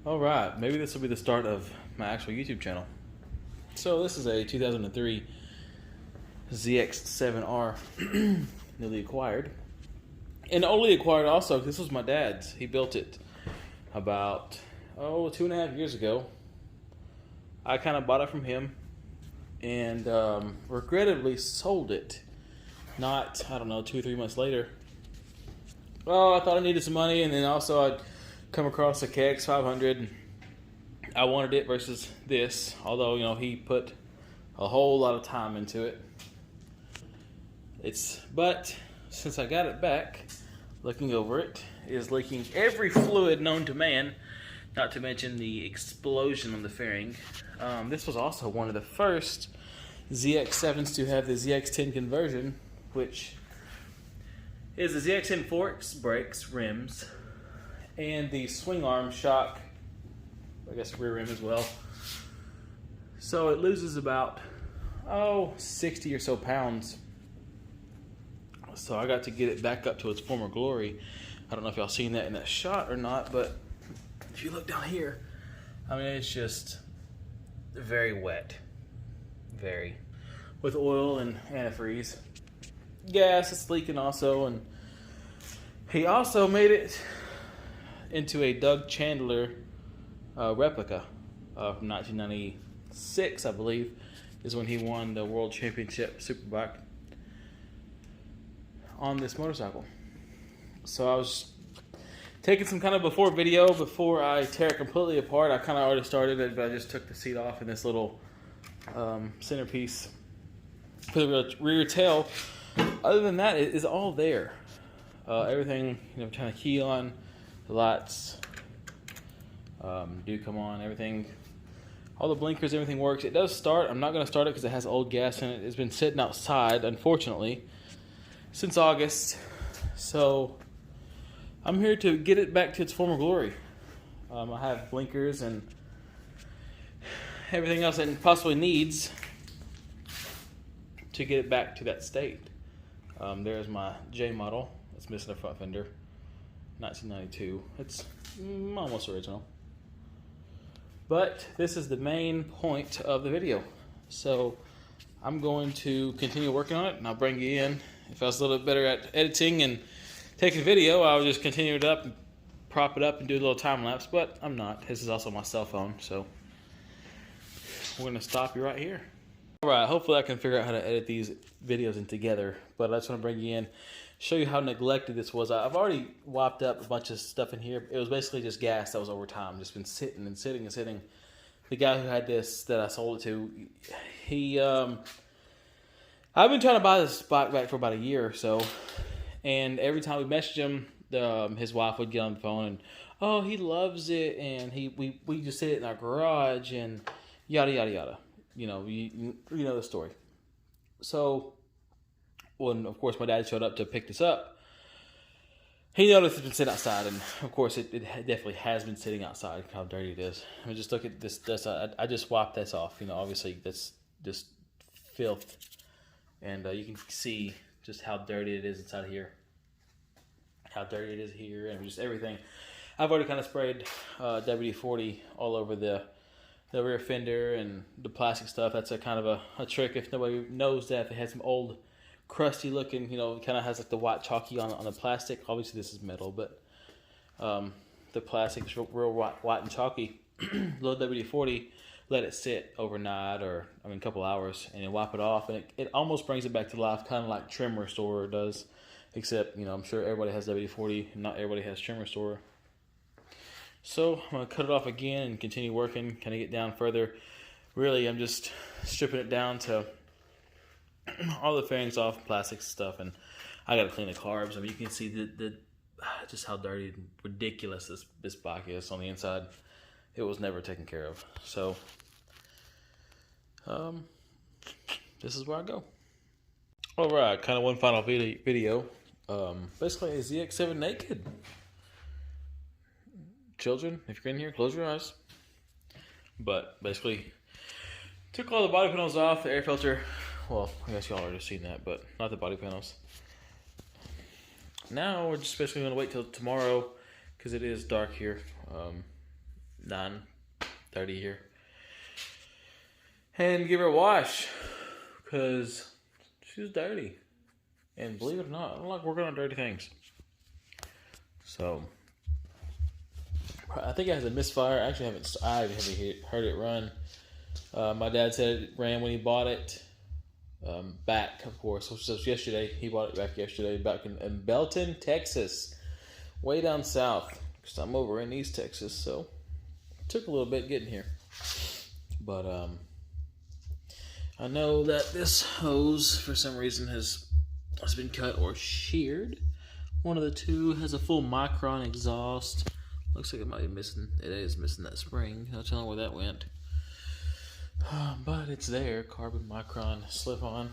Alright, maybe this will be the start of my actual YouTube channel. So this is a 2003 ZX-7R, newly acquired. And only acquired also, this was my dad's. He built it about, 2.5 years ago. I kind of bought it from him and regrettably sold it. Not, 2 or 3 months later. Oh, I thought I needed some money, and then also I'd come across a ZX-500. I wanted it versus this, although, he put a whole lot of time into it. But since I got it back, looking over it, is leaking every fluid known to man, not to mention the explosion on the fairing. This was also one of the first ZX-7s to have the ZX-10 conversion, which is the ZX-10 forks, brakes, rims, and the swing arm shock, I guess rear rim as well. So it loses about, 60 or so pounds. So I got to get it back up to its former glory. I don't know if y'all seen that in that shot or not, but if you look down here, it's just very wet. Very. With oil and antifreeze. Gas is leaking also, and he also made it into a Doug Chandler replica from 1996, I believe, is when he won the World Championship Superbike on this motorcycle. So I was taking some kind of before video before I tear it completely apart. I kind of already started it, but I just took the seat off and this little centerpiece for the rear tail. Other than that, it is all there. Everything, trying to key on, the lights do come on, everything, all the blinkers, everything works. It does start. I'm not going to start it because it has old gas in it. It's been sitting outside, unfortunately, since August. So I'm here to get it back to its former glory. I have blinkers and everything else it possibly needs to get it back to that state. There's my J model. It's missing a front fender. 1992. It's almost original. But this is the main point of the video. So I'm going to continue working on it, and I'll bring you in. If I was a little bit better at editing and taking video, I would just continue it up and prop it up and do a little time lapse, but I'm not. This is also my cell phone, so we're going to stop you right here. Alright, hopefully I can figure out how to edit these videos in together, but I just want to bring you in, show you how neglected this was. I've already wiped up a bunch of stuff in here. It was basically just gas that was over time, just been sitting and sitting and sitting. The guy who had this that I sold it to, I've been trying to buy this bike back for about a year or so, and every time we messaged him, his wife would get on the phone and, he loves it, and we just sit it in our garage, and yada yada yada. You know the story. So when, of course, my dad showed up to pick this up, he noticed it's been sitting outside, and of course it definitely has been sitting outside. How dirty it is. Just look at this. I just wiped this off. Obviously that's just filth, and you can see just how dirty it is inside here. How dirty it is here, and just everything. I've already kind of sprayed WD-40 all over the rear fender and the plastic stuff. That's a kind of a trick if nobody knows that. They had some old crusty looking, kind of has like the white chalky on the plastic. Obviously this is metal, but the plastic is real white and chalky. Low WD-40, let it sit overnight or a couple hours, and then wipe it off, and it almost brings it back to life, kind of like Trim Restorer does, except I'm sure everybody has WD-40 and not everybody has Trim Restorer. So I'm going to cut it off again and continue working, kind of get down further. Really, I'm just stripping it down to all the fairings off, plastic stuff, and I got to clean the carbs. You can see the just how dirty and ridiculous this bike is on the inside. It was never taken care of. So this is where I go. All right, kind of one final video. Basically a ZX-7 naked. Children, if you're in here, close your eyes. But basically, took all the body panels off, the air filter. Well, I guess y'all already seen that, but not the body panels. Now we're just basically going to wait till tomorrow because it is dark here. 9:30 here. And give her a wash, because she's dirty. And believe it or not, I don't like working on dirty things. So, I think it has a misfire. I haven't heard it run. My dad said it ran when he bought it. Back, of course. So yesterday, he bought it back yesterday, back in Belton, Texas. Way down south. Because I'm over in East Texas, so it took a little bit getting here. But, I know that this hose, for some reason, has been cut or sheared. One of the two has a full micron exhaust. Looks like it might be missing. It is missing that spring. No telling where that went. But it's there. Carbon micron slip-on.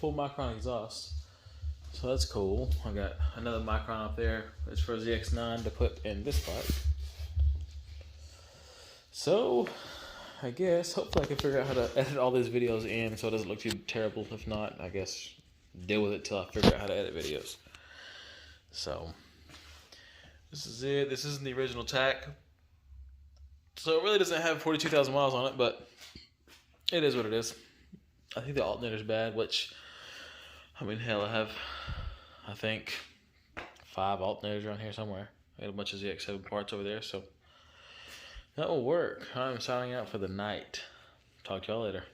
Full micron exhaust. So that's cool. I got another micron up there. It's for a ZX-9 to put in this bike. So, I guess, hopefully I can figure out how to edit all these videos in so it doesn't look too terrible. If not, I guess deal with it till I figure out how to edit videos. So, this is it. This isn't the original tack. So it really doesn't have 42,000 miles on it, but it is what it is. I think the alternator's bad, which, I mean, hell, I have, I think, 5 alternators around here somewhere. I got a bunch of ZX-7 parts over there, so that will work. I'm signing out for the night. Talk to y'all later.